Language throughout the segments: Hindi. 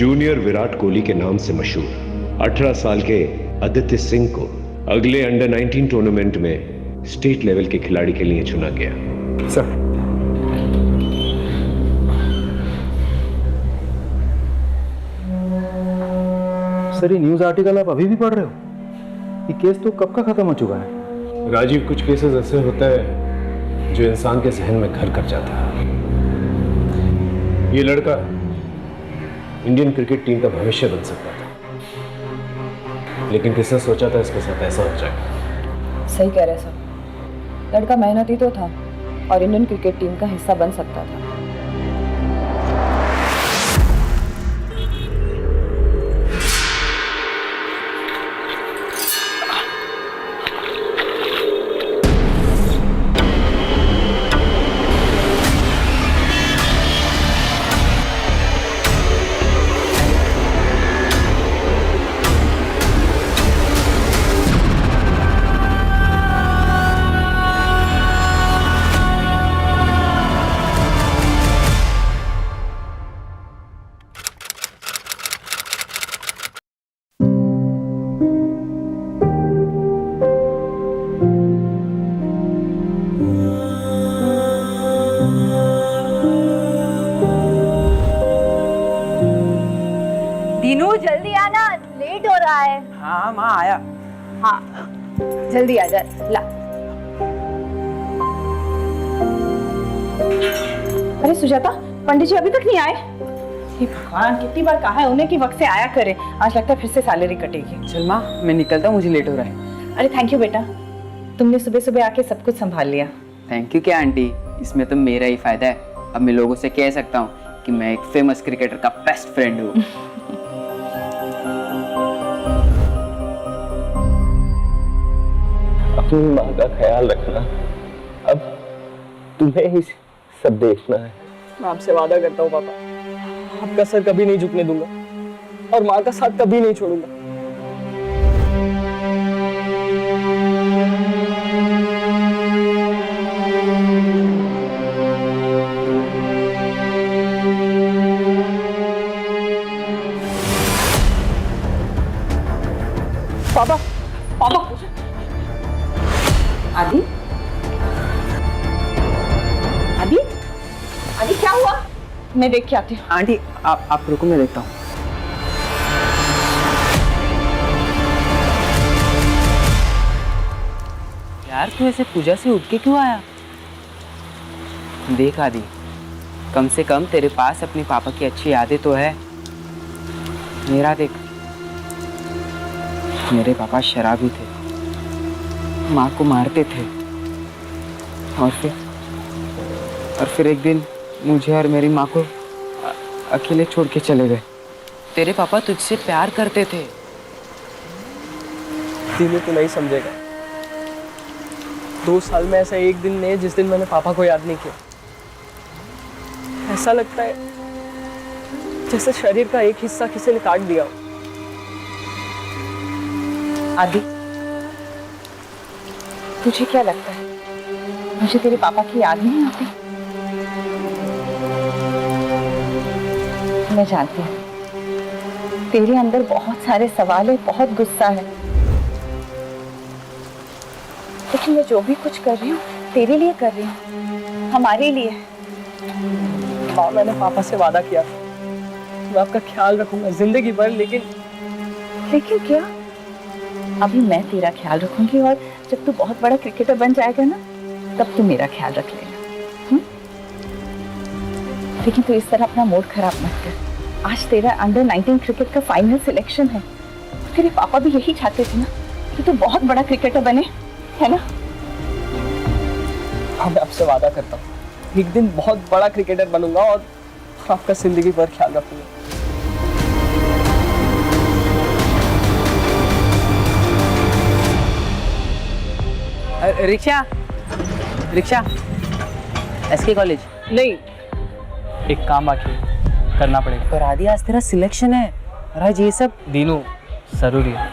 जूनियर विराट कोहली के नाम से मशहूर 18 साल के आदित्य सिंह को अगले अंडर 19 टूर्नामेंट में स्टेट लेवल के खिलाड़ी के लिए चुना गया। सर सर, ये न्यूज़ आर्टिकल आप अभी भी पढ़ रहे हो? ये केस तो कब का खत्म हो चुका है। राजीव, कुछ केसेस ऐसे होते हैं जो इंसान के जहन में घर कर जाता है। ये लड़का इंडियन क्रिकेट टीम का भविष्य बन सकता था, लेकिन किसने सोचा था इसके साथ ऐसा हो जाएगा। सही कह रहे सर, लड़का मेहनती तो था और इंडियन क्रिकेट टीम का हिस्सा बन सकता था। जल्दी आना, लेट हो रहा है। हाँ माँ आया। हाँ जल्दी आ जा। ला। अरे सुजाता, पंडित जी अभी तक नहीं आए? हे भगवान, कितनी बार कहा है उन्हें कि वक्त से आया करें। आज लगता है फिर से सैलरी कटेगी। चल माँ मैं निकलता हूँ, मुझे लेट हो रहा है। अरे थैंक यू बेटा, तुमने सुबह सुबह आके सब कुछ संभाल लिया। थैंक यू क्या आंटी, इसमें तो मेरा ही फायदा है। अब मैं लोगों से कह सकता हूँ कि मैं एक फेमस क्रिकेटर का बेस्ट फ्रेंड हूँ। अपनी माँ का ख्याल रखना, अब तुम्हें ही सब देखना है। मैं आपसे वादा करता हूँ पापा, आपका सर कभी नहीं झुकने दूंगा और माँ का साथ कभी नहीं छोड़ूंगा। पापा, पापा। आदि, आदि, आदि क्या हुआ? मैं देख के आती हूँ। आंटी आप रुको, मैं देखता हूँ। यार तू ऐसे पूजा से उठ के क्यों आया? देख आदि, कम से कम तेरे पास अपने पापा की अच्छी यादें तो है। मेरा देख, मेरे पापा शराबी थे, माँ को मारते थे और फिर एक दिन मुझे और मेरी माँ को अकेले छोड़ के चले गए। तेरे पापा तुझसे प्यार करते थे। दिनू तो नहीं समझेगा। 2 साल में ऐसा एक दिन नहीं है जिस दिन मैंने पापा को याद नहीं किया। ऐसा लगता है जैसे शरीर का एक हिस्सा किसी ने काट दिया हो। आदि, तुझे क्या लगता है मुझे तेरे पापा की याद नहीं आती? मैं जानती हूँ तेरे अंदर बहुत सारे सवाल है, बहुत गुस्सा है, लेकिन मैं जो भी कुछ कर रही हूँ तेरे लिए कर रही हूँ, हमारे लिए। माँ, मैंने पापा से वादा किया मैं आपका ख्याल रखूंगा जिंदगी भर। लेकिन क्या? अभी मैं तेरा ख्याल रखूंगी और जब तू बहुत बड़ा क्रिकेटर बन जाएगा ना, तब तू मेरा ख्याल रख लेना। लेकिन तू इस तरह अपना मूड खराब मत कर। आज तेरा अंडर 19 क्रिकेट का फाइनल सिलेक्शन है। तेरे पापा भी यही चाहते थे ना कि तू बहुत बड़ा क्रिकेटर बने, है ना? हाँ, मैं आपसे वादा करता हूँ एक दिन बहुत बड़ा क्रिकेटर बनूंगा और आपका जिंदगी भर ख्याल रखूंगा। Rickshaw, rickshaw, SK college. नहीं, एक काम बाकी है, करना पड़ेगा। पर आदि आज तेरा सिलेक्शन है और आज ये सब। दीनू जरूरी है।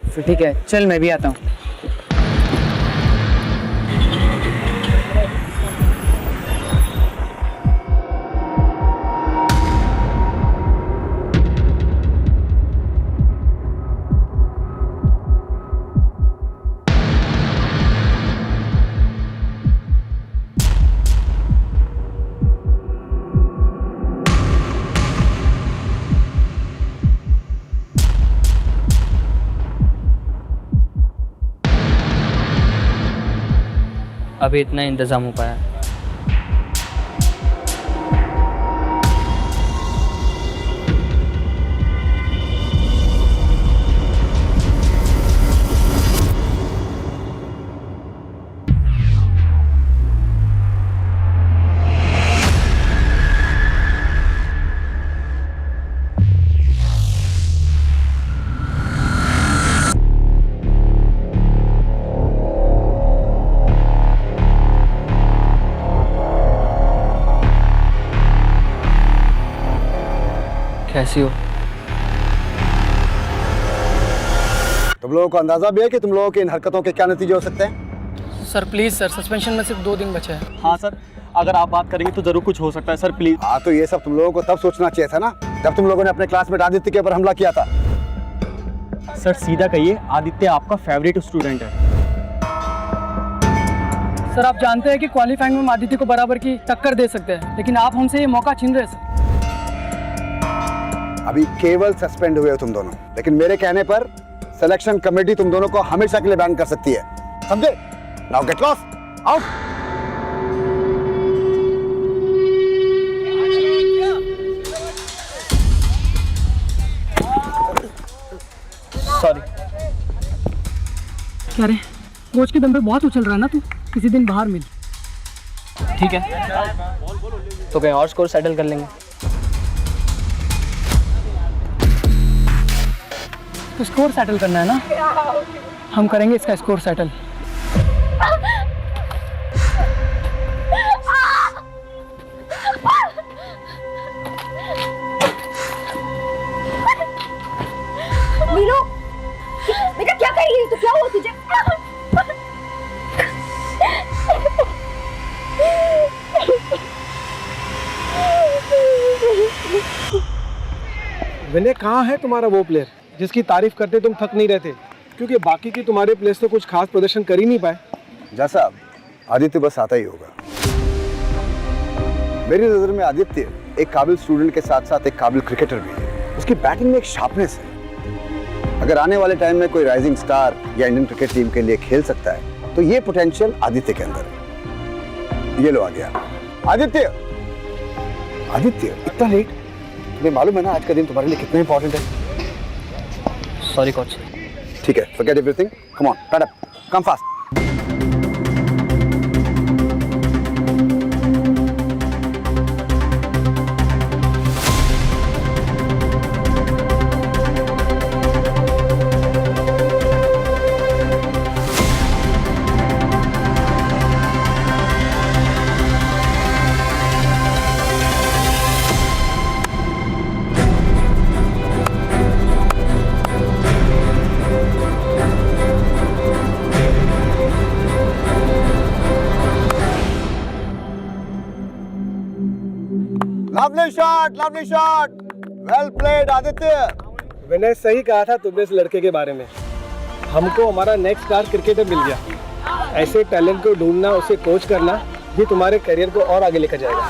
फिर ठीक है, चल मैं भी आता हूँ। अभी इतना इंतज़ाम हो पाया। कैसी हो? तुम लोगों को अंदाजा भी है कि तुम लोगों की इन हरकतों के क्या नतीजे हो सकते हैं? सर प्लीज सर, सस्पेंशन में सिर्फ 2 दिन बचे हैं। हाँ सर, अगर आप बात करेंगे तो जरूर कुछ हो सकता है सर, प्लीज। हाँ, तो ये सब तुम लोगों को तब सोचना चाहिए था ना, जब तुम लोगों ने अपने क्लासमेट आदित्य के ऊपर हमला किया था। सर सीधा कहिए, आदित्य आपका फेवरेट स्टूडेंट है। सर आप जानते हैं कि क्वालिफाइंग में हम आदित्य को बराबर की टक्कर दे सकते हैं, लेकिन आप हमसे ये मौका छीन रहे हैं सर। अभी केवल सस्पेंड हुए हो तुम दोनों, लेकिन मेरे कहने पर सिलेक्शन कमेटी तुम दोनों को हमेशा के लिए बैन कर सकती है, समझे? Now get lost, out. Sorry. क्या रे, कोच के दम पे बहुत उछल रहा है ना तू, किसी दिन बाहर मिल। ठीक है, तो कहीं और स्कोर सेटल कर लेंगे। तो स्कोर सेटल करना है ना, हम करेंगे इसका स्कोर सेटल। मीनू, बेटा क्या कर रही है? तो क्या हुआ तुझे? विनय, कहाँ है तुम्हारा वो प्लेयर जिसकी तारीफ करते तुम थक नहीं रहते? क्योंकि बाकी की तुम्हारे प्लेयर्स तो कुछ खास प्रदर्शन कर ही नहीं पाए। जैसा आदित्य बस आता ही होगा। मेरी नजर में आदित्य एक काबिल स्टूडेंट के साथ साथ एक काबिल क्रिकेटर भी है। उसकी बैटिंग में एक शार्पनेस है। अगर आने वाले टाइम में कोई राइजिंग स्टार या इंडियन क्रिकेट टीम के लिए खेल सकता है तो ये पोटेंशियल आदित्य के अंदर है। ये लो आ गया आदित्य। आदित्य, इतना लेट? तुम्हें मालूम है ना आज का दिन तुम्हारे लिए कितना इंपॉर्टेंट है? Sorry coach. ठीक है, forget everything. Come on, pad up. Come fast. Lovely shot. Well played, Aditya. विनय, सही कहा था तुमने इस लड़के के बारे में। हमको हमारा नेक्स्ट स्टार क्रिकेटर मिल गया। ऐसे टैलेंट को ढूंढना, उसे कोच करना, ये तुम्हारे करियर को और आगे लेकर जाएगा।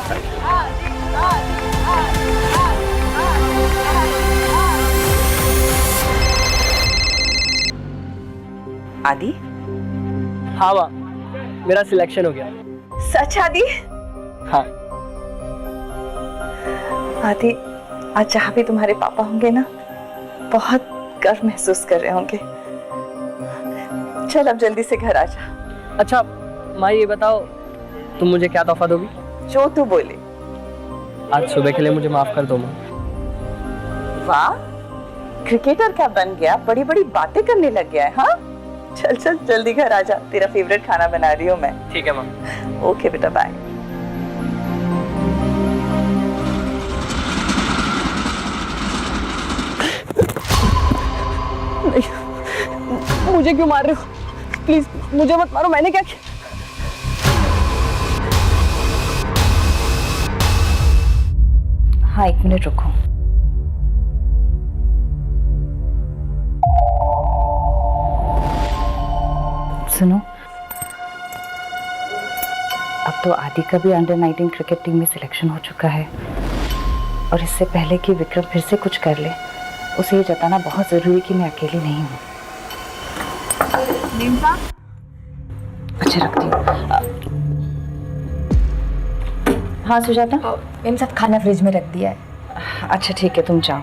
आदि? हाँ माँ, मेरा सिलेक्शन हो गया। सच आदि? हाँ। आदि, आज जहाँ भी तुम्हारे पापा होंगे ना, बहुत गर्व महसूस कर रहे होंगे। चल अब जल्दी से घर आ जा। अच्छा माँ, ये बताओ तुम मुझे क्या तोहफा दोगी? जो तू बोले। आज सुबह के लिए मुझे माफ कर दो माँ। वाह, क्रिकेटर क्या बन गया, बड़ी बड़ी बातें करने लग गया है। हाँ, चल चल जल्दी घर आ जा, तेरा फेवरेट खाना बना रही हूँ मैं। ठीक है माँ। ओके बेटा, बाय। मुझे क्यों मार रहे हो? प्लीज मुझे मत मारो, मैंने क्या किया? हाँ, 1 मिनट रुको। सुनो, अब तो आदि का भी अंडर 19 क्रिकेट टीम में सिलेक्शन हो चुका है, और इससे पहले कि विक्रम फिर से कुछ कर ले, उसे ये जताना बहुत जरूरी कि मैं अकेली नहीं हूँ। अच्छा रखती हूँ। हाँ सुजाता। मेम साहब खाना फ्रिज में रख दिया है। अच्छा ठीक है, तुम जाओ।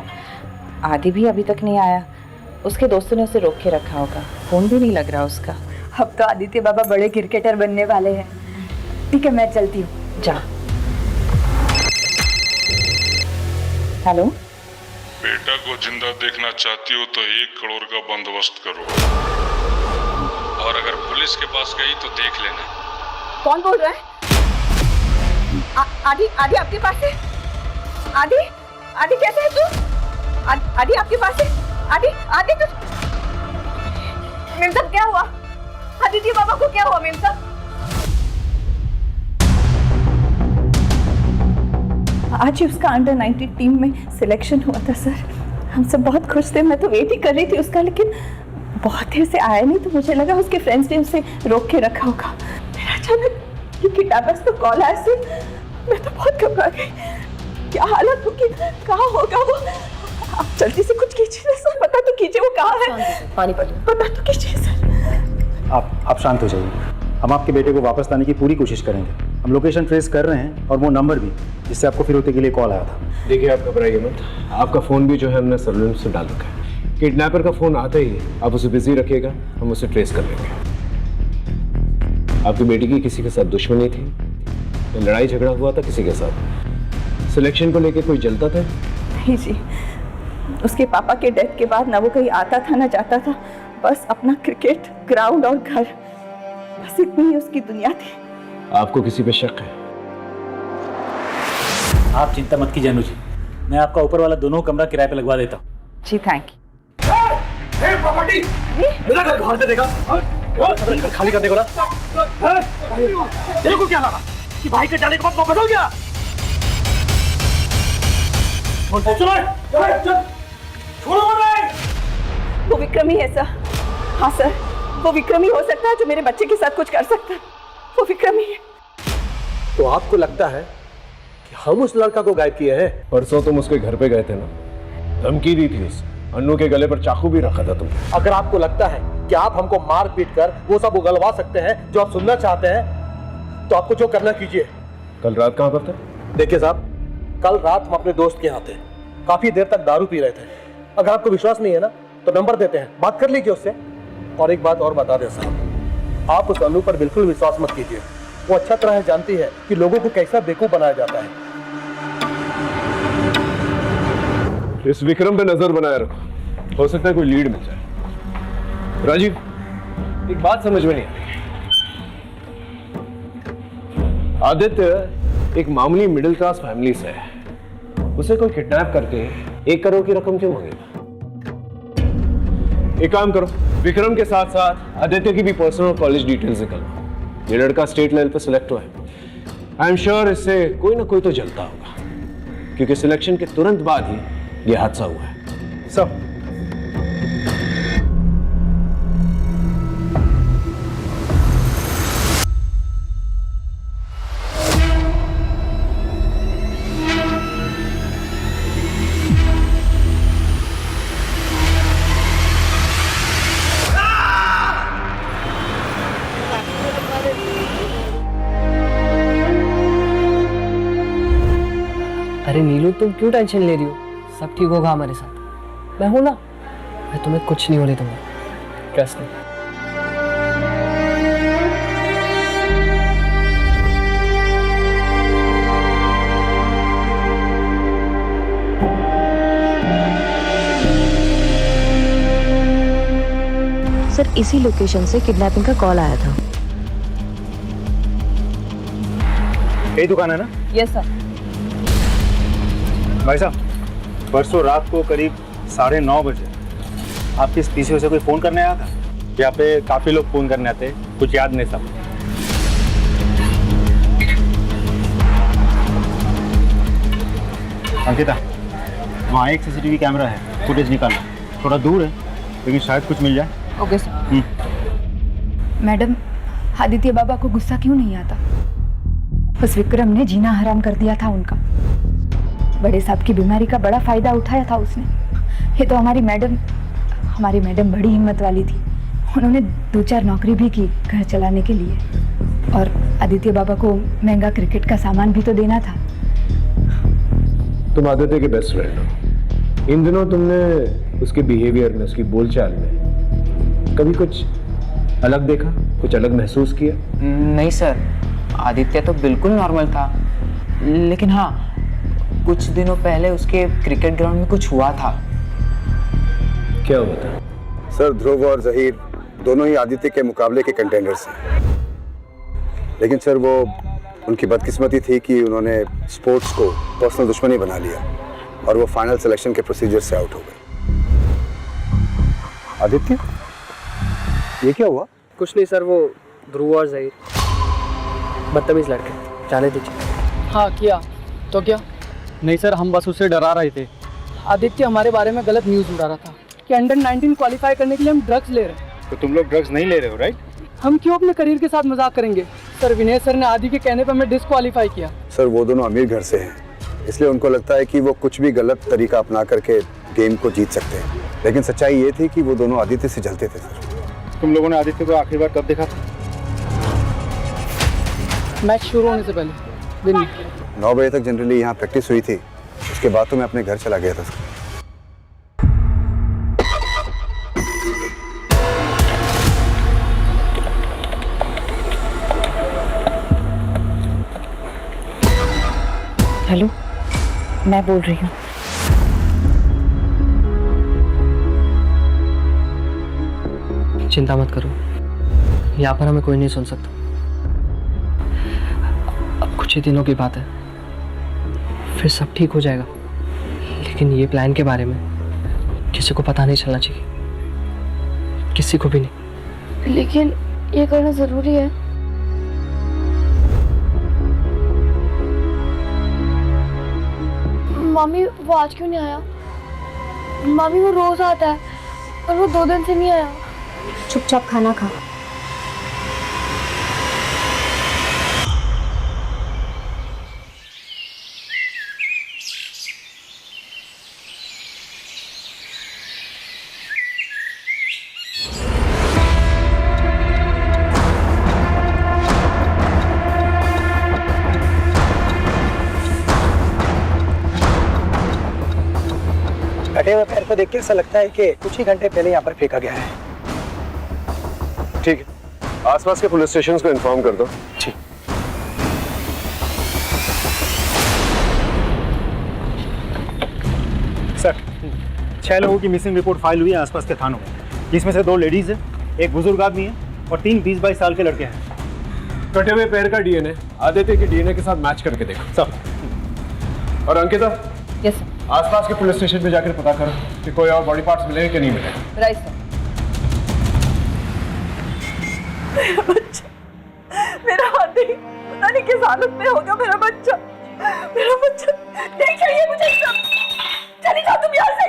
आदि भी अभी तक नहीं आया, उसके दोस्तों ने उसे रोक के रखा होगा, फोन भी नहीं लग रहा उसका। अब तो आदित्य बाबा बड़े क्रिकेटर बनने वाले हैं। ठीक है, मैं चलती हूँ। जा। हेलो। बेटा को जिंदा देखना चाहती हो तो 1 करोड़ का बंदोबस्त करो, और अगर पुलिस के पास गई तो देख लेना। कौन बोल रहा है? आदि, आदि आपके पास है? आदि, आदि कैसे है तू? आदि आपके पास है? आदि, आदि तू? मेम साहब क्या हुआ? आदित्य बाबा को क्या हुआ मेम साहब? आज ही उसका अंडर 19 टीम में सिलेक्शन हुआ था सर। हम सब बहुत खुश थे, मैं तो वेट ही कर रही थी उसका, लेकिन बहुत देर से आया नहीं तो मुझे लगा उसके फ्रेंड्स ने उसे रोक के रखा होगा। फिर अचानक ये किडनैपर्स तो कॉल आया सर, मैं तो बहुत घबरा गई। क्या हालत होगी, कहाँ होगा वो? आप जल्दी से कुछ कीजिए सर, पता तो कीजिए वो कहाँ है। पानी पड़ पता तो कीजिए सर। आप शांत हो जाइए। हम आपके बेटे को वापस लाने की पूरी कोशिश करेंगे। हम लोकेशन ट्रेस कर रहे हैं और वो नंबर भी जिससे आपको फिरौती के लिए कॉल आया था। देखिए आप घबराइए मत, आपका फ़ोन भी जो है हमने सर्विलेंस से डाल रखा है। किडनैपर का फ़ोन आता ही आप उसे बिजी रखिएगा, हम उसे ट्रेस कर लेंगे। आपकी बेटी की किसी के साथ दुश्मनी थी, लड़ाई झगड़ा हुआ था किसी के साथ? सिलेक्शन को लेकर कोई जलता था? नहीं जी, उसके पापा के डेथ के बाद ना वो कहीं आता था ना जाता था, बस अपना क्रिकेट ग्राउंड और घर, बस इतनी ही उसकी दुनिया थी। आपको किसी पे शक है? आप चिंता मत कीजिए अनुज, मैं आपका ऊपर वाला दोनों कमरा किराए पे लगवा देता हूँ। जी थैंक यू। प्रॉपर्टी मेरा घर बाहर से देखा, घर खाली करने को ना, तेरे को क्या लगा कि भाई के जाने के बाद वापस हो गया? वो विक्रम ही है सर। हाँ सर, वो विक्रम ही हो सकता है जो मेरे बच्चे के साथ कुछ कर सकता है। वो विक्रम ही है। तो आपको लगता है कि हम उस लड़का को गायब किए हैं? परसों तुम उसके घर पे गए थे ना, धमकी दी थी उसे, अन्नू के गले पर चाकू भी रखा था तुमने। अगर आपको लगता है कि आप हमको मार पीट कर वो सब उगलवा सकते हैं जो आप सुनना चाहते हैं, तो आपको जो करना कीजिए। कल रात कहाँ पर थे? देखिए साहब, कल रात हम अपने दोस्त के यहाँ थे, काफी देर तक दारू पी रहे थे। अगर आपको विश्वास नहीं है ना तो नंबर देते हैं, बात कर लीजिए उससे। और एक बात और बता दें साहब, आप उस अन्नू पर बिल्कुल विश्वास मत कीजिए। वो अच्छा तरह जानती है कि लोगों को कैसा बेवकूफ बनाया जाता है। इस विक्रम पे नजर बनाए रखो, हो सकता है कोई लीड मिल जाए। राजीव, एक बात समझ में नहीं आ रही। आदित्य एक मामूली मिडिल क्लास फैमिली से है, उसे कोई किडनैप करके 1 करोड़ की रकम क्यों मांगेगा? एक काम करो, विक्रम के साथ साथ आदित्य की भी पर्सनल कॉलेज डिटेल्स निकालो। ये लड़का स्टेट लेवल पे सिलेक्ट हुआ है। आई एम श्योर इससे कोई ना कोई तो जलता होगा, क्योंकि सिलेक्शन के तुरंत बाद ही ये हादसा हुआ है। सब अरे नीलू, तुम क्यों टेंशन ले रही हो? सब ठीक होगा हमारे साथ, मैं हूं ना। मैं तुम्हें कुछ नहीं होने दूंगा, ट्रस्ट मी। सर, इसी लोकेशन से किडनैपिंग का कॉल आया था। यही दुकान है ना? Yes sir. भाई साहब, परसों रात को करीब 9:30 बजे आपके इस पीसीओ से कोई फ़ोन करने आया था? यहाँ पे काफ़ी लोग फ़ोन करने आते, कुछ याद नहीं सब। अंकिता, वहाँ एक सीसीटीवी कैमरा है, फुटेज निकालना। थोड़ा दूर है लेकिन शायद कुछ मिल जाए। Okay sir. मैडम, आदित्य बाबा को गुस्सा क्यों नहीं आता? उस विक्रम ने जीना हराम कर दिया था उनका। बड़े साहब की बीमारी का बड़ा फायदा उठाया था उसने। ये तो हमारी मैडम बड़ी हिम्मत वाली थी, उन्होंने 2-4 नौकरी भी की घर चलाने के लिए, और आदित्य बाबा को महंगा क्रिकेट का सामान भी तो देना था। तुम आदित्य के बेस्ट फ्रेंड हो। इन दिनों तुमने उसके बिहेवियर में, उसकी बोलचाल में कभी कुछ अलग देखा, कुछ अलग महसूस किया? नहीं सर, आदित्य तो बिल्कुल नॉर्मल था, लेकिन हाँ कुछ दिनों पहले उसके क्रिकेट ग्राउंड में कुछ हुआ था। क्या हुआ था? सर, ध्रुव और जहीर दोनों ही आदित्य के मुकाबले के कंटेंडर्स हैं, लेकिन सर वो उनकी बदकिस्मती थी कि उन्होंने स्पोर्ट्स को पर्सनल दुश्मनी बना लिया और वो फाइनल सिलेक्शन के प्रोसीजर से आउट हो गए। आदित्य, ये क्या हुआ? कुछ नहीं सर, वो ध्रुव और जहीर बदतमीज लड़के, जाने दीजिए। हाँ किया तो क्या? नहीं सर, हम बस उससे डरा रहे थे। आदित्य हमारे बारे में गलत न्यूज़ उड़ा रहा था कि अंडर 19 क्वालिफाई करने के लिए हम ड्रग्स ले रहे हैं। तो तुम लोग ड्रग्स नहीं ले रहे हो, राइट? हम क्यों अपने करियर के साथ मजाक करेंगे सर? विनय सर ने आदि के कहने पर हमें डिस्क्वालीफाई किया। सर, वो दोनों अमीर घर से हैं, इसलिए उनको लगता है कि वो कुछ भी गलत तरीका अपना करके गेम को जीत सकते हैं, लेकिन सच्चाई ये थी कि वो दोनों आदित्य से जलते थे। सर, तुम लोगों ने आदित्य को आखिरी बार कब देखा था? मैच शुरू होने से पहले दिन में 9 बजे तक जनरली यहाँ प्रैक्टिस हुई थी, उसके बाद तो मैं अपने घर चला गया था। सर, हेलो, मैं बोल रही हूँ। चिंता मत करो, यहाँ पर हमें कोई नहीं सुन सकता। अब कुछ ही दिनों की बात है, फिर सब ठीक हो जाएगा। लेकिन ये प्लान के बारे में किसी को पता नहीं चलना चाहिए, किसी को भी नहीं। लेकिन ये करना जरूरी है। मामी, वो आज क्यों नहीं आया? मामी, वो रोज आता है और वो 2 दिन से नहीं आया। चुपचाप खाना खा। कटे हुए पैर को देख के ऐसा लगता है कि कुछ ही घंटे पहले यहाँ पर फेंका गया है। ठीक है, आसपास के पुलिस स्टेशंस को इन्फॉर्म कर दो। ठीक। सर, 6 लोगों की मिसिंग रिपोर्ट फाइल हुई है आसपास के थानों में, जिसमें से 2 लेडीज है, एक बुजुर्ग आदमी है और 3 20-22 साल के लड़के हैं। कटे हुए पैर का डीएनए आदित्य के डीएनए के साथ मैच करके देखो। सब। और अंकिता, यस सर। आसपास के पुलिस स्टेशन पे जाकर पता करो कि कोई और बॉडी पार्ट्स मिले कि नहीं मिले। Right sir. मेरा बच्चा, मेरा आदि पता नहीं किस हालत में होगा। मेरा बच्चा नहीं चाहिए मुझे सब। चली जाओ तुम यहाँ से।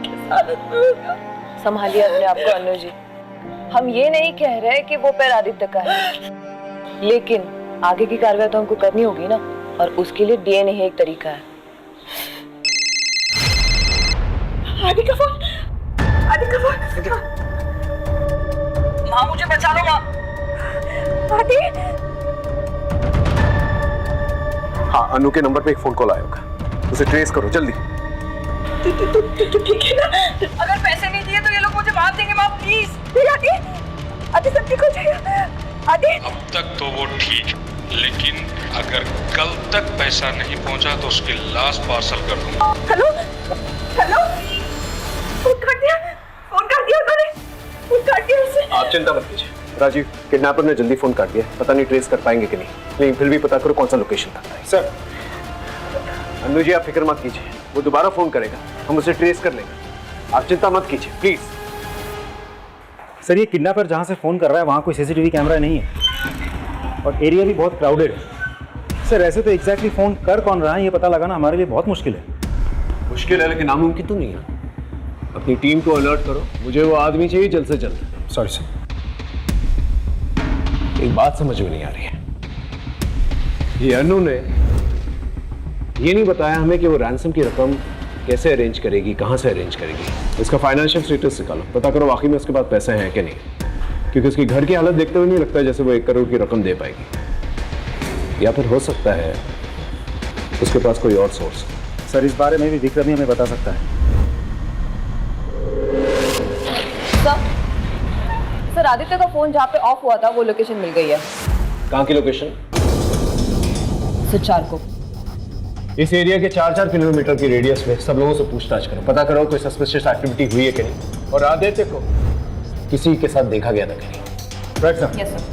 किस हालत में होगा? संभालिए अपने आप को अनु जी। हम ये नहीं कह रहे कि वो पैर आदित्य का है, लेकिन आगे की कार्रवाई तो हमको करनी होगी ना, और उसके लिए डीएनए ही एक तरीका है। आदि का फोन। माँ, मुझे बचा लो माँ। आदि। हाँ, अनु के नंबर पे एक फोन कॉल आया होगा, उसे ट्रेस करो जल्दी। तू ठीक है ना? अगर पैसे नहीं दिए तो ये लोग मुझे मार देंगे माँ, प्लीज। आदि सब ठीक हो जाएगा। आदि, अब तक तो वो ठीक, लेकिन अगर कल तक पैसा नहीं पहुंचा तो उसकी लाश पार्सल कर दूंगा। हेलो, फोन काट दिया उन्होंने। फोन काट दिया उसने। आप चिंता मत कीजिए राजीव, किडनैपर ने जल्दी फोन काट दिया। पता नहीं ट्रेस कर पाएंगे कि नहीं, लेकिन फिर भी पता करो कौन सा लोकेशन था। सर, अनु जी आप फिक्र मत कीजिए, वो दोबारा फोन करेगा, हम उसे ट्रेस कर लेंगे। आप चिंता मत कीजिए प्लीज। सर, ये किडनैपर जहाँ से फ़ोन कर रहा है वहाँ कोई सीसीटीवी कैमरा नहीं है और एरिया भी बहुत क्राउडेड है। सर, ऐसे तो एग्जैक्टली फ़ोन कर कौन रहा है ये पता लगाना हमारे लिए बहुत मुश्किल है। मुश्किल है लेकिन नामुमकिन तो नहीं है। अपनी टीम को अलर्ट करो, मुझे वो आदमी चाहिए जल्द से जल्द। Sorry sir. एक बात समझ में नहीं आ रही है, ये अनु ने ये नहीं बताया हमें कि वो रैंसम की रकम कैसे अरेंज करेगी, कहाँ से अरेंज करेगी। इसका फाइनेंशियल स्टेटस निकालो, पता करो वाकई में उसके पास पैसे हैं कि नहीं, क्योंकि उसकी घर की हालत देखते हुए नहीं लगता है जैसे वो 1 करोड़ की रकम दे पाएगी। या फिर हो सकता है उसके पास कोई और सोर्स। सर इस बारे में भी विक्रम ही हमें बता सकता है। सर आदित्य का फोन जहाँ पे ऑफ हुआ था वो लोकेशन मिल गई है। कहाँ की लोकेशन? सुचार को। इस एरिया के 4-4 किलोमीटर की रेडियस में सब लोगों से पूछताछ करो, पता करो कोई सस्पिशियस एक्टिविटी हुई है कि नहीं, और आदित्य को किसी के साथ देखा गया था कि नहीं। Right sir. Yes sir.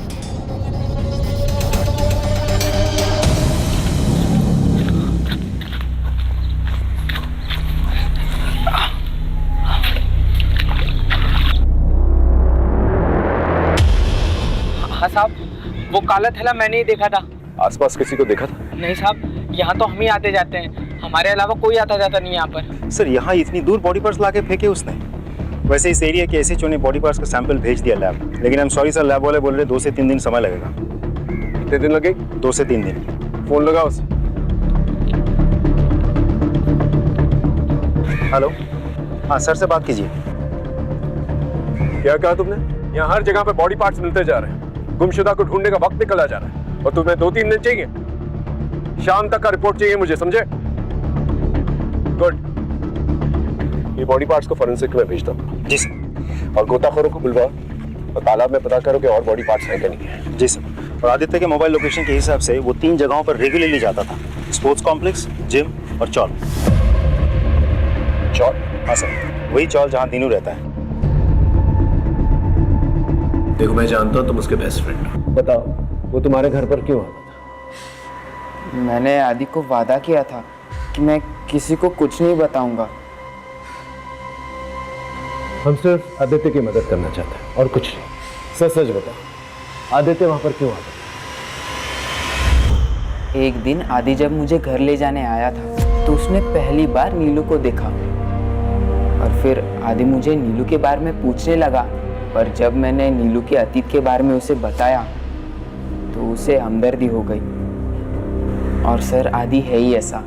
हाँ साहब, वो काला थैला मैंने ही देखा था। आसपास किसी को देखा था? नहीं साहब, यहाँ तो हम ही आते जाते हैं, हमारे अलावा कोई आता जाता नहीं यहाँ पर। सर यहाँ इतनी दूर बॉडी पार्ट्स लाके फेंके उसने। वैसे इस एरिया के एसएचओ ने बॉडी पार्ट्स का सैंपल भेज दिया लैब, लेकिन I am sorry sir, lab वाले बोल रहे 2 से 3 दिन समय लगेगा। कितने दिन लगे? 2 से 3 दिन। फोन लगाओ उसे। हेलो, हाँ सर से बात कीजिए। क्या कहा तुमने? यहाँ हर जगह पे बॉडी पार्ट्स मिलते जा रहे हैं, गुमशुदा को ढूंढने का वक्त निकला जा रहा है, और तुम्हें 2-3 दिन चाहिए? शाम तक का रिपोर्ट चाहिए मुझे, समझे? गुड। ये बॉडी पार्ट्स को फॉरेंसिक में भेज दो। जी सर। और गोताखोरों को बुलवा और तालाब में पता करो कि और बॉडी पार्ट्स हैं कि नहीं है। जी सर। और आदित्य के मोबाइल लोकेशन के हिसाब से वो 3 जगहों पर रेगुलरली जाता था, स्पोर्ट्स कॉम्प्लेक्स, जिम और चौल। चौल? हाँ सर, वही चौल जहाँ दीनू रहता है। देखो मैं जानता हूँ तुम उसके बेस्ट फ्रेंड हो, बताओ वो तुम्हारे घर पर क्यों आता था? मैंने आदि को वादा किया था कि मैं किसी को कुछ नहीं बताऊंगा। हम सिर्फ आदित्य की मदद करना चाहते हैं और कुछ नहीं। सच सच बताओ, आदित्य वहां पर क्यों आता था? एक दिन आदि जब मुझे घर ले जाने आया था तो उसने पहली बार नीलू को देखा, और फिर आदि मुझे नीलू के बारे में पूछने लगा, पर जब मैंने नीलू के अतीत के बारे में उसे बताया तो उसे हमदर्दी हो गई। और सर आदि है ही ऐसा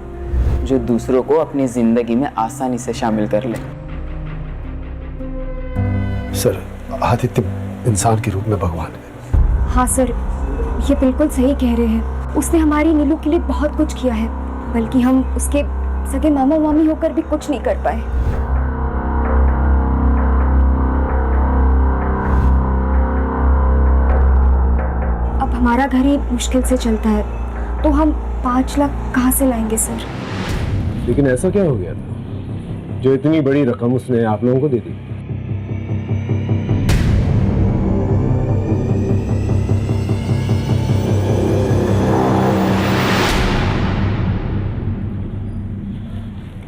जो दूसरों को अपनी जिंदगी में आसानी से शामिल कर ले। सर आदित्य इंसान के रूप में भगवान है। हाँ सर, ये बिल्कुल सही कह रहे हैं। उसने हमारी नीलू के लिए बहुत कुछ किया है, बल्कि हम उसके सगे मामा मामी होकर भी कुछ नहीं कर पाए। अब हमारा घर ही मुश्किल से चलता है, तो हम 5 लाख कहाँ से लाएंगे सर? लेकिन ऐसा क्या हो गया था जो इतनी बड़ी रकम उसने आप लोगों को दे दी?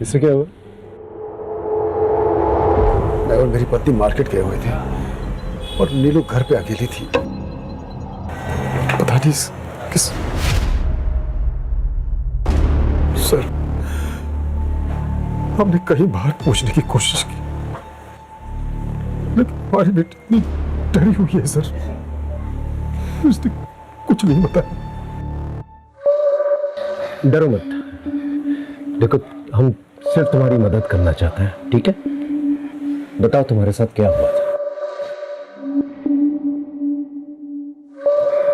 इससे क्या हुआ? मैं और मेरी पत्नी मार्केट गए हुए थे और नीलू घर पे अकेली थी। पता नहीं किस सर, हमने कई बार पूछने की कोशिश की, लेकिन हमारी बेटी इतनी डरी हुई है सर, उसने कुछ नहीं बताया। डरो मत, देखो हम सिर्फ तुम्हारी मदद करना चाहते हैं, ठीक है? बताओ तुम्हारे साथ क्या हुआ था,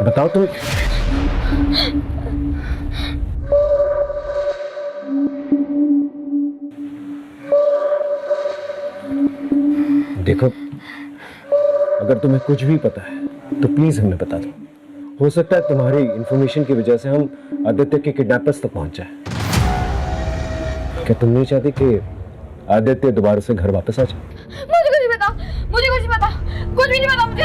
बताओ तुम। देखो अगर तुम्हें कुछ भी पता है तो प्लीज हमें बता दो। हो सकता है तुम्हारी इंफॉर्मेशन की वजह से हम आदित्य के किडनैपर्स तक पहुंच जाए। क्या तुम नहीं चाहती कि आदित्य दोबारा से घर वापस आ जाए? मुझे कुछ नहीं पता, मुझे कुछ नहीं पता, कुछ भी नहीं पता मुझे।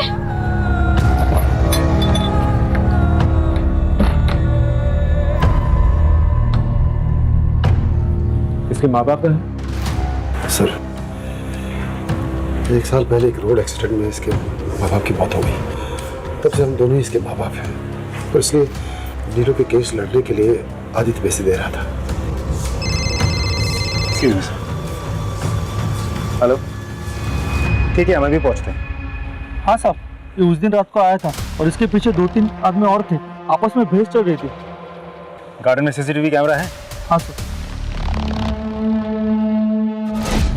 इसके माँ बाप हैं? सर 1 साल पहले एक रोड एक्सीडेंट में इसके माँ बाप की मौत हो गई। तब से हम दोनों ही इसके माँ बाप हैं, तो इसलिए नीलू के केस लड़ने के लिए आदित्य पैसे दे रहा था। हेलो, ठीक है हम अभी पहुंचते हैं। हाँ साहब, ये उस दिन रात को आया था और इसके पीछे 2-3 आदमी और थे, आपस में भेज चल रही थी। गार्डन में सीसीटीवी कैमरा है? हाँ सर।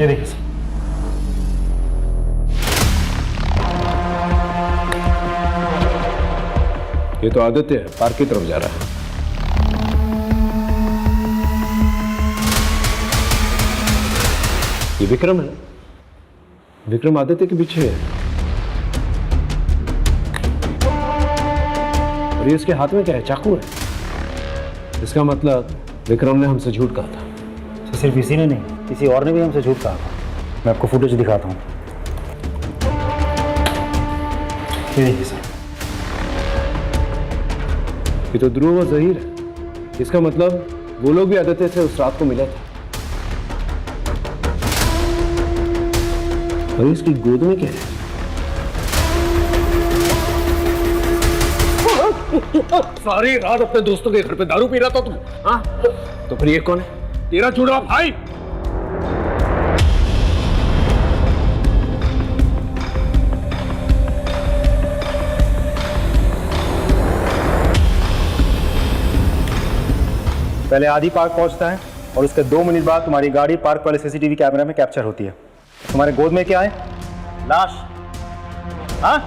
ये देखिए सर। ये तो आदित्य है, पार्क की तरफ जा रहा है। ये विक्रम है। विक्रम आदित्य के पीछे है। और ये इसके हाथ में क्या है? चाकू है। इसका मतलब विक्रम ने हमसे झूठ कहा था। तो सिर्फ इसी ने नहीं, किसी और ने भी हमसे झूठ कहा था। मैं आपको फुटेज दिखाता हूँ। ये देखिए सर। ये तो ध्रुव और जहीर है। इसका मतलब वो लोग भी आदित्य से उस रात को मिले थे। और इसकी गोद में क्या है? सारी रात अपने दोस्तों के घर पे दारू पी रहा था तुम? हाँ? तो फिर ये कौन है? तेरा चूड़ा भाई। पहले आदि पार्क पहुंचता है और उसके 2 मिनट बाद तुम्हारी गाड़ी पार्क वाले सीसीटीवी कैमरे में कैप्चर होती है। तुम्हारे गोद में क्या है? लाश। हाँ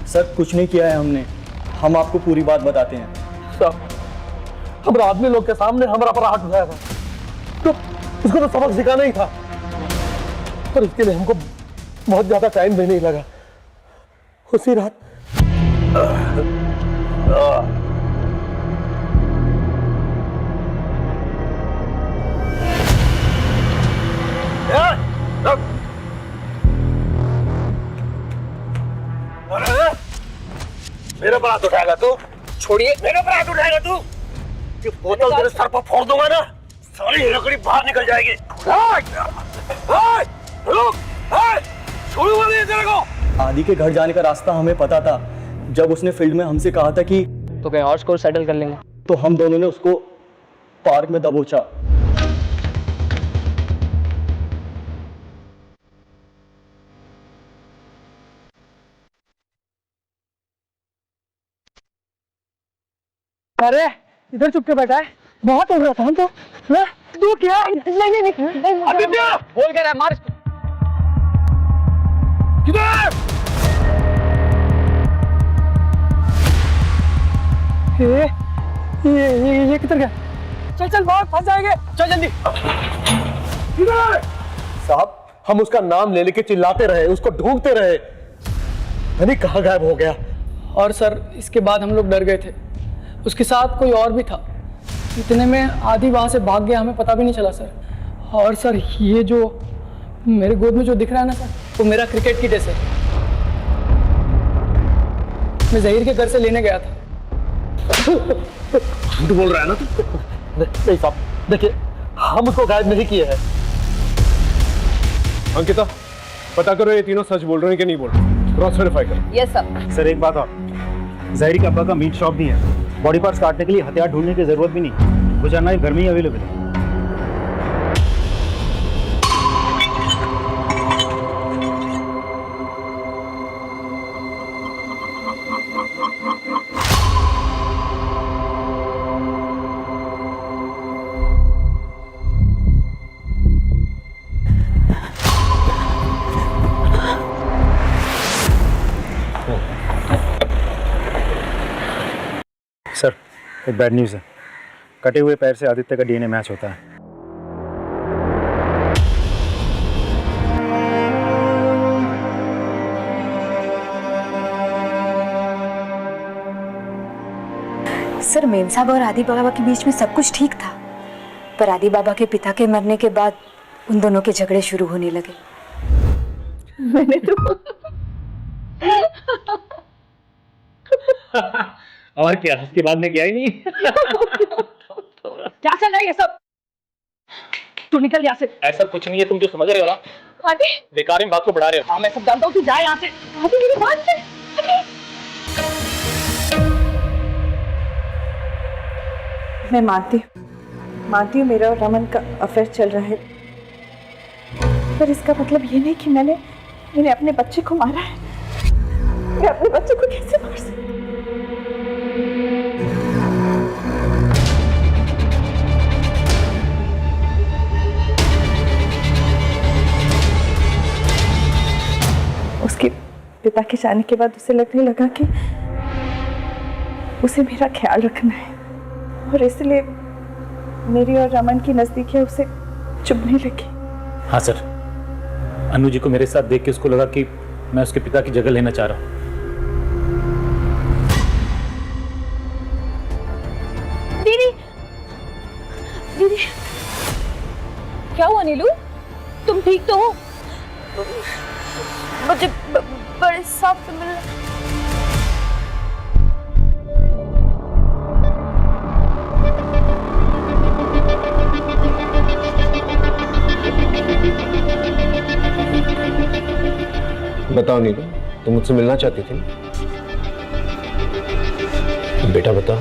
सर कुछ नहीं किया है हमने, हम आपको पूरी बात बताते हैं। सब हमारा आदमी लोग के सामने हमारा पर हाथ उठाया था, तो उसको तो सबक सिखाना ही था। पर इसके लिए हमको बहुत ज्यादा टाइम भी नहीं लगा। उसी रात मेरे पर हाथ उठाएगा तू? छोड़िए, मेरे पर हाथ उठाएगा तू? ये बोतल तेरे सर पर फोड़ दूंगा ना, सारी लकड़ी बाहर निकल जाएगी। छोड़ूंगा नहीं तेरे को। आदि के घर जाने का रास्ता हमें पता था। जब उसने फील्ड में हमसे कहा था कि तो कहीं और स्कोर सेटल कर लेंगे, तो हम दोनों ने उसको पार्क में दबोचा। अरे इधर चुप के बैठा है, बहुत उड़ रहा था हम तो। तू क्या? नहीं आदित्य बोल के रहा, मार इसको। किधर? ये किधर गया? चल चल भाग, फंस जाएंगे, चल जल्दी। किधर? साहब हम उसका नाम ले लेके चिल्लाते रहे, उसको ढूंढते रहे, नहीं कहाँ गायब हो गया। और सर इसके बाद हम लोग डर गए थे, उसके साथ कोई और भी था। इतने में आदि वहां से भाग गया, हमें पता भी नहीं चला सर। और सर ये जो मेरे गोद में जो दिख रहा है ना सर, वो मेरा क्रिकेट किट है सर। मैं जहीर के घर से लेने गया था। झूठ बोल रहा है ना तू? नहीं साहब, देखिए हम उसको गायब नहीं किए हैं। अंकिता, पता करो ये तीनों सच बोल रहे हैं कि नहीं बोल रहे। क्रॉस वेरीफाई करो। Yes sir. सर एक बात और, जहीर के अब्बा का मीट शॉप भी है। बॉडी पार्ट्स काटने के लिए हथियार ढूंढने की जरूरत भी नहीं, वो जानना घर में ही अवेलेबल है। सर एक बैड न्यूज़ है, कटे हुए पैर से आदित्य का डीएनए मैच होता है। सर मेम साहब और आदि बाबा के बीच में सब कुछ ठीक था, पर आदि बाबा के पिता के मरने के बाद उन दोनों के झगड़े शुरू होने लगे। मैंने तो और क्या, इसके बाद में क्या ही नहीं। क्या चल रहा है ये सब? तू निकल यहाँ से। ऐसा कुछ नहीं है, तुम जो समझ रहे हो ना, आदि बेकार में बात को बढ़ा रहे हो। हाँ मैं सब जानता हूँ, तू जा यहाँ से। आदि मेरी बात सुन। मैं मानती हूँ मेरा और रमन का अफेयर चल रहा है, पर इसका मतलब ये नहीं कि मैंने अपने बच्चे को मारा है। मैं अपने बच्चे को कैसे मार सकती? उसके पिता के जाने के बाद उसे लगने लगा कि उसे मेरा ख्याल रखना है, और इसलिए मेरी और रमन की नजदीकियां उसे चुभने लगी। हाँ सर, अनु जी को मेरे साथ देख के उसको लगा कि मैं उसके पिता की जगह लेना चाह रहा हूँ। दीदी, दीदी, क्या हुआ नीलू? तुम ठीक तो हो? मुझे बड़े साफ से मिलना। बताओ नीलू, तुम मुझसे मिलना चाहती थी? बेटा बताओ,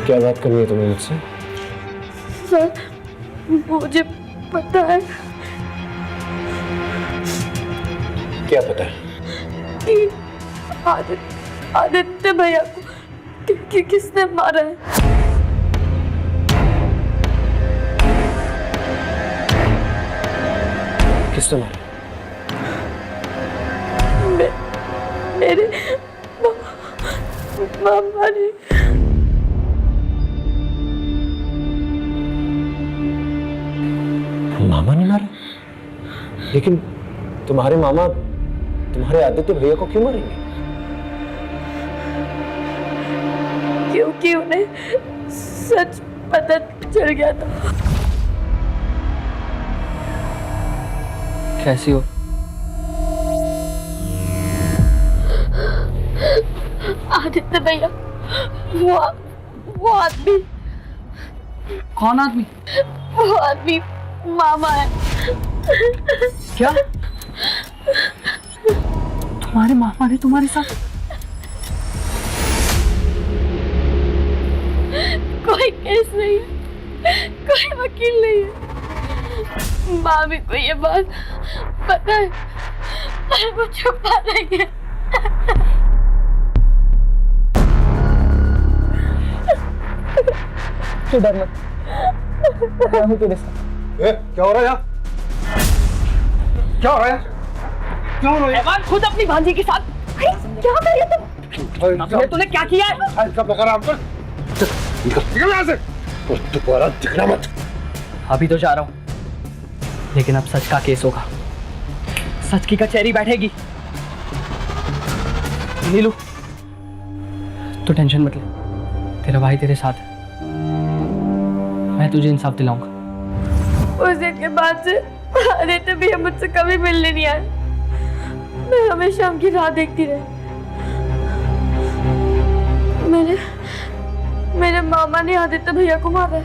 क्या बात करनी है तुम्हें मुझसे? सर, मुझे पता है। क्या पता है? कि आदित्य भैया को किसने मारा है? किसने मारा? मेरे मामा ने। मामा ने मारा? लेकिन तुम्हारे मामा तुम्हारे आदित्य भैया को क्यों मारेंगे? क्योंकि उन्हें सच पता चल गया था। कैसी हो? आदित्य भैया, वो आदमी। कौन आदमी? वो आदमी मामा है। क्या? तुम्हारे मामा ने तुम्हारे साथ? कोई केस नहीं है, कोई वकील नहीं है। मामी को ये बात पता है, पर वो छुपा रही है। तू डर मत, मैं हूँ तेरे साथ। क्या हो रहा है यहाँ? क्या हो रहा है? क्यों हो रहा है? खुद अपनी भांजी के साथ। क्या कर रहे तुम? तूने क्या किया है? सब लगा रहा हूँ। निकल यहाँ से। दोबारा दिखना मत। अभी तो जा रहा हूँ, लेकिन अब सच का केस होगा, सच की कचहरी बैठेगी। नीलू, तू टेंशन मत ले, तेरा भाई तेरे साथ है, मैं तुझे इंसाफ दिलाऊंगा। उस दिन के बाद से आदित्य भी मुझसे कभी मिलने नहीं आया। मैं हमेशा उनकी राह देखती रही। मेरे मामा ने आदित्य भैया को मारा है।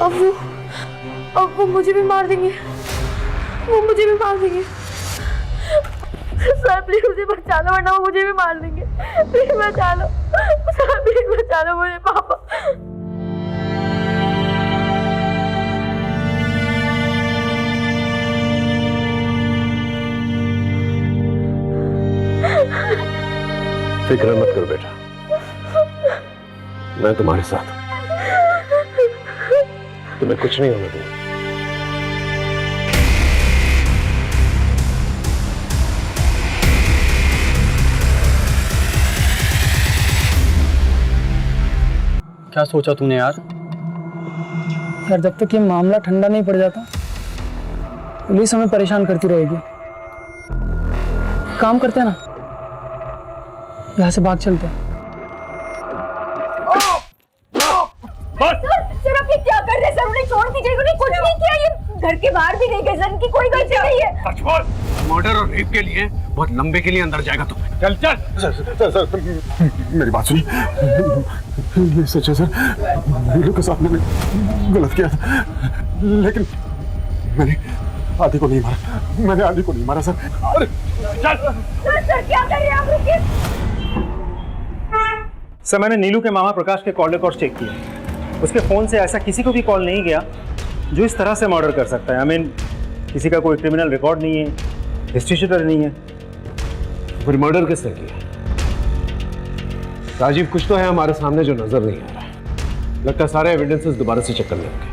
अब वो मुझे भी मार देंगे। वो मुझे भी मार देंगे। सर प्लीज मुझे बचा लो, वरना वो मुझे भी मार देंगे। प्लीज बचा लो सर, प्लीज बचा लो मुझे पापा। फिक्र मत करो बेटा, मैं तुम्हारे साथ हूं, तुम्हें कुछ नहीं होने दूंगा। क्या सोचा तूने यार? यार जब तक ये मामला ठंडा नहीं पड़ जाता, पुलिस हमें परेशान करती रहेगी। काम करते हैं ना, यहाँ से भाग चलते हैं। सर आप ये क्या कर रहे हैं? सर उन्हें छोड़ दीजिए, उन्हें कुछ नहीं किया। ये घर के बाहर भी नहीं गए, सर इनकी कोई गलती नहीं है। मर्डर और रेप के लिए बहुत लंबे के लिए अंदर जाएगा तू। चल चल। सर मेरी बात सुनिए, ये सच है सर, नीलू के साथ मैंने गलत किया था, लेकिन मैंने आदि को नहीं मारा। सर अरे चल। सर क्या कर रहे हैं आप? रुकिए सर, मैंने नीलू के मामा प्रकाश के कॉल रिकॉर्ड चेक किए। उसके फ़ोन से ऐसा किसी को भी कॉल नहीं गया जो इस तरह से मर्डर कर सकता है। आई मीन किसी का कोई क्रिमिनल रिकॉर्ड नहीं है, हिस्ट्री शीटर नहीं है। फिर मर्डर किसने किया? राजीव, कुछ तो है हमारे सामने जो नजर नहीं आ रहा है। लगता है सारे एविडेंसेस दोबारा से चेक करने होंगे।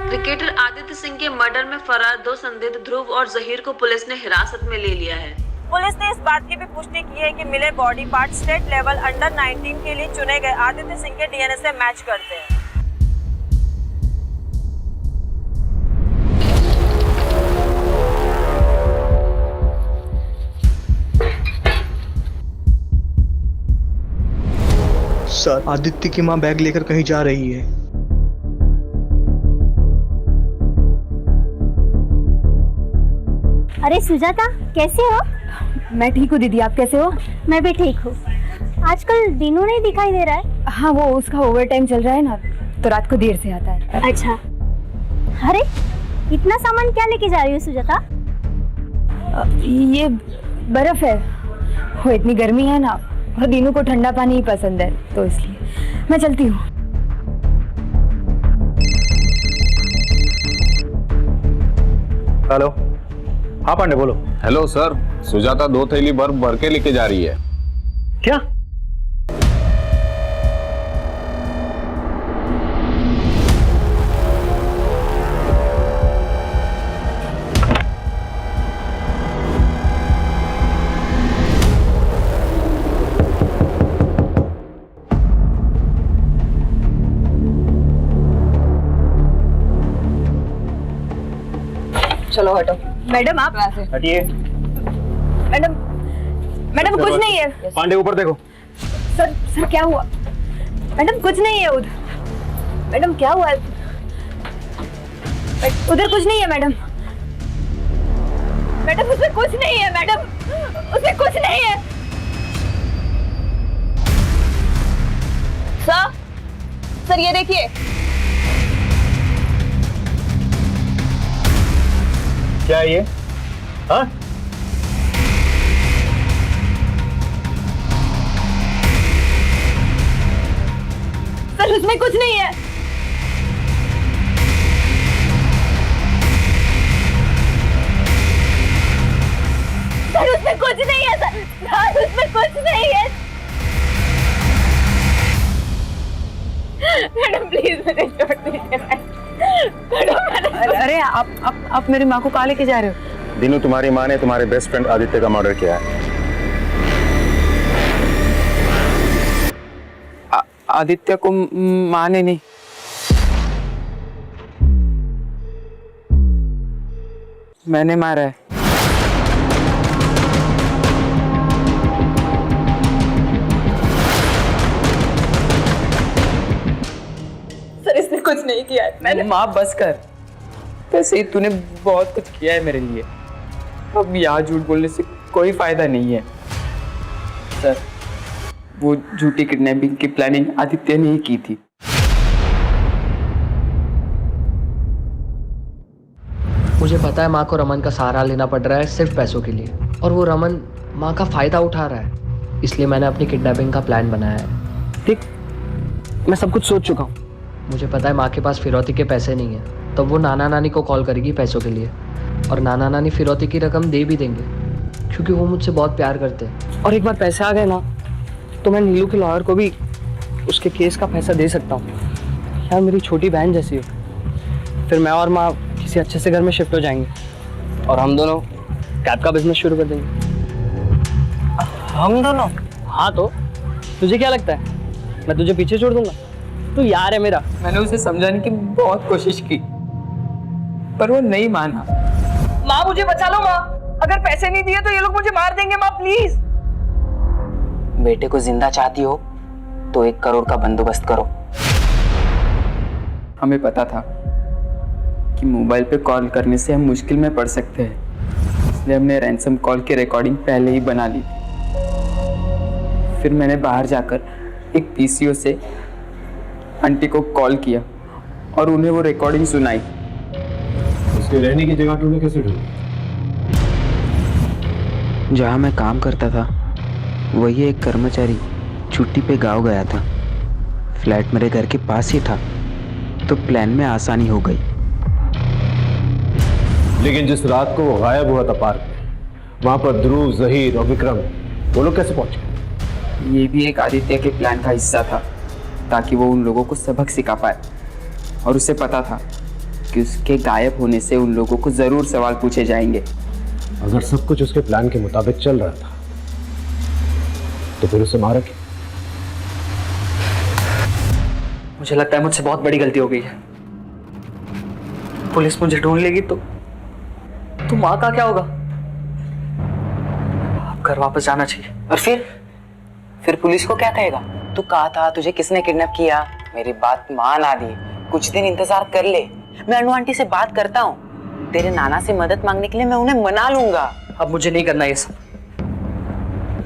क्रिकेटर आदित्य सिंह के मर्डर में फरार 2 संदिग्ध ध्रुव और जहीर को पुलिस ने हिरासत में ले लिया है। पुलिस ने इस बात की भी पुष्टि की है कि मिले body part state level under 19 के लिए चुने गए आदित्य सिंह के डीएनए से मैच करते हैं। सर, आदित्य की माँ बैग लेकर कहीं जा रही है। अरे सुजाता, कैसे हो? मैं ठीक हूँ दीदी, आप कैसे हो? मैं भी ठीक हूँ। आजकल दिनों नहीं दिखाई दे रहा है। हाँ, वो उसका ओवर टाइम चल रहा है ना, तो रात को देर से आता है। अच्छा। अरे इतना सामान क्या लेके जा रही हो सुजाता? ये बर्फ है, वो इतनी गर्मी है ना, और दिनों को ठंडा पानी ही पसंद है, तो इसलिए मैं चलती हूँ। हेलो, हाँ पांडे बोलो। हेलो सर, सुजाता 2 थैली बर्फ भर के लेके जा रही है। क्या? चलो हटो। मैडम आप हटिए। मैडम, मैडम कुछ नहीं है। पांडे ऊपर देखो। सर क्या हुआ? मैडम कुछ नहीं है उधर। मैडम क्या हुआ है? उधर कुछ नहीं है मैडम। मैडम उसमें कुछ नहीं है मैडम, उसमें कुछ नहीं है। सर ये देखिए। क्या है ये? हाँ? सर उसमें कुछ नहीं है। सर उसमें कुछ नहीं है। सर उसमें कुछ नहीं है। मैडम प्लीज मुझे छोड़ दीजिए। अरे आप मेरी माँ को कहाँ लेके जा रहे हो? दिनू, तुम्हारी माँ ने तुम्हारे बेस्ट फ्रेंड आदित्य का मर्डर किया है। आदित्य को माँ ने नहीं, मैंने मारा है। सर इसने कुछ नहीं किया है। मैंने माँ बस कर, वैसे ही तूने बहुत कुछ किया है मेरे लिए, अब यहाँ झूठ बोलने से कोई फायदा नहीं है। सर वो झूठी किडनैपिंग की प्लानिंग आदित्य ने ही की थी। मुझे पता है माँ को रमन का सहारा लेना पड़ रहा है सिर्फ पैसों के लिए, और वो रमन माँ का फायदा उठा रहा है, इसलिए मैंने अपनी किडनैपिंग का प्लान बनाया है। ठीक, मैं सब कुछ सोच चुका हूँ। मुझे पता है माँ के पास फिरौती के पैसे नहीं है, तो वो नाना नानी को कॉल करेगी पैसों के लिए, और नाना नानी फिरौती की रकम दे भी देंगे, क्योंकि वो मुझसे बहुत प्यार करते हैं। और एक बार पैसे आ गए ना, तो मैं नीलू के लॉयर को भी उसके केस का पैसा दे सकता हूँ। यार मेरी छोटी बहन जैसी हो। फिर मैं और माँ किसी अच्छे से घर में शिफ्ट हो जाएंगे, और हम दोनों कैब का बिजनेस शुरू कर देंगे। हम दोनों? हाँ, तो तुझे क्या लगता है मैं तुझे पीछे छोड़ दूंगा? तू यार है मेरा। मैंने उसे समझाने की बहुत कोशिश की, पर वो नहीं माना। माँ मुझे बचा लो माँ, अगर पैसे नहीं दिए तो ये लोग मुझे मार देंगे माँ, प्लीज। बेटे को जिंदा चाहती हो तो 1 करोड़ का बंदोबस्त करो। हमें पता था कि मोबाइल पे कॉल करने से हम मुश्किल में पड़ सकते हैं, इसलिए हमने रैंसम कॉल की रिकॉर्डिंग पहले ही बना ली थी। फिर मैंने बाहर जाकर एक पीसीओ से आंटी को कॉल किया और उन्हें वो रिकॉर्डिंग सुनाई। उसके रहने की जगह तुमने कैसे ढूंढी? जहाँ मैं काम करता था वही एक कर्मचारी छुट्टी पे गांव गया था। फ्लैट मेरे घर के पास ही था, तो प्लान में आसानी हो गई। लेकिन जिस रात को वो गायब हुआ था पार्क में, वहां पर ध्रुव, जहीर और विक्रम वो लोग कैसे पहुंचे? ये भी एक आदित्य के प्लान का हिस्सा था, ताकि वो उन लोगों को सबक सिखा पाए। और उसे पता था कि उसके गायब होने से उन लोगों को जरूर सवाल पूछे जाएंगे। अगर सब कुछ उसके प्लान के मुताबिक चल रहा था तो फिर उसे मारा क्यों? मुझे लगता है मुझसे बहुत बड़ी गलती हो गई है। पुलिस मुझे ढूंढ लेगी तो माँ का क्या होगा? अब घर वापस जाना चाहिए। और फिर पुलिस को क्या कहेगा? तू कहा था तुझे किसने किडनैप किया? मेरी बात मान आदि, कुछ दिन इंतजार कर ले। मैं अनु आंटी से बात करता हूँ। तेरे नाना से मदद मांगने के लिए मैं उन्हें मना लूंगा। अब मुझे नहीं करना ये सब,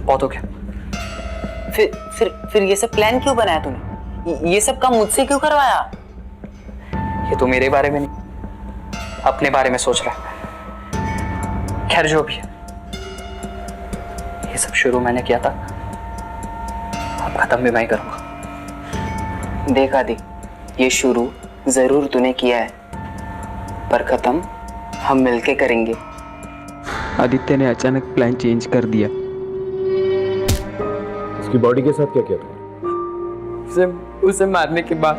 बहुत हो गया। फिर ये सब प्लान क्यों बनाया तूने? ये सब काम मुझसे क्यों करवाया? ये तो मेरे बारे में नहीं, अपने बारे में सोच रहा है। खैर जो भी है, ये सब शुरू मैंने किया था, अब खत्म भी मैं ही करूंगा। देख आदि, ये शुरू जरूर तूने किया है, पर खत्म हम मिलके करेंगे। आदित्य ने अचानक प्लान चेंज कर दिया। उसकी बॉडी के साथ क्या किया तुमने? उसे मारने के बाद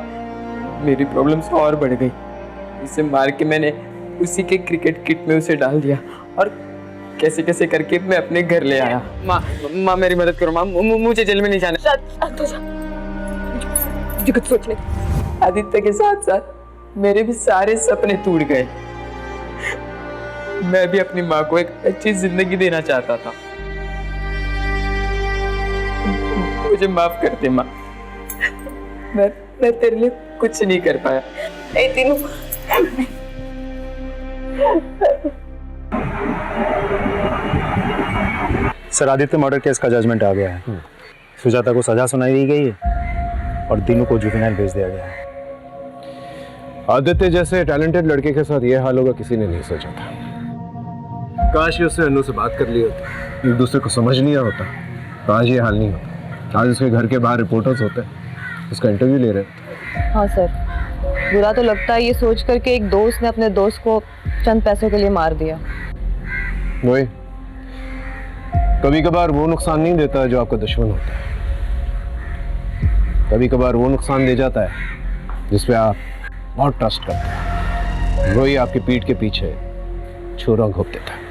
मेरी प्रॉब्लम्स और बढ़ गई। उसे मार के मैंने उसी के क्रिकेट किट में उसे डाल दिया और कैसे कैसे करके मैं अपने घर ले आया। माँ मेरी मदद करो माँ, मुझे जेल में नहीं जाना। कुछ सोचने। आदित्य के साथ साथ मेरे भी सारे सपने टूट गए। मैं भी अपनी माँ को एक अच्छी जिंदगी देना चाहता था। मुझे माफ कर दे माँ, मैं तेरे लिए कुछ नहीं कर पाया। तीनों सर, आदित्य मर्डर केस का जजमेंट आ गया है। सुजाता को सजा सुनाई दी गई है और दिनू को जुवेनाइल भेज दिया गया है। आदित्य जैसे टैलेंटेड लड़के के साथ ये हाल होगा किसी ने नहीं सोचा था। काश ही उसने अनु से बात कर ली होती, एक दूसरे को समझ लिया होता, तो आज ये हाल नहीं होता। आज उसके घर के बाहर रिपोर्टर्स होते, उसका इंटरव्यू ले रहे। हाँ सर, बुरा तो लगता है ये सोच कर के एक दोस्त ने अपने दोस्त को चंद पैसों के लिए मार दिया। वही, कभी कभार वो नुकसान नहीं देता जो आपका दुश्मन होता है, कभी कभार वो नुकसान दे जाता है जिसपे आप बहुत ट्रस्ट करते हैं। वही आपकी पीठ के पीछे छुरा घोंप देता है।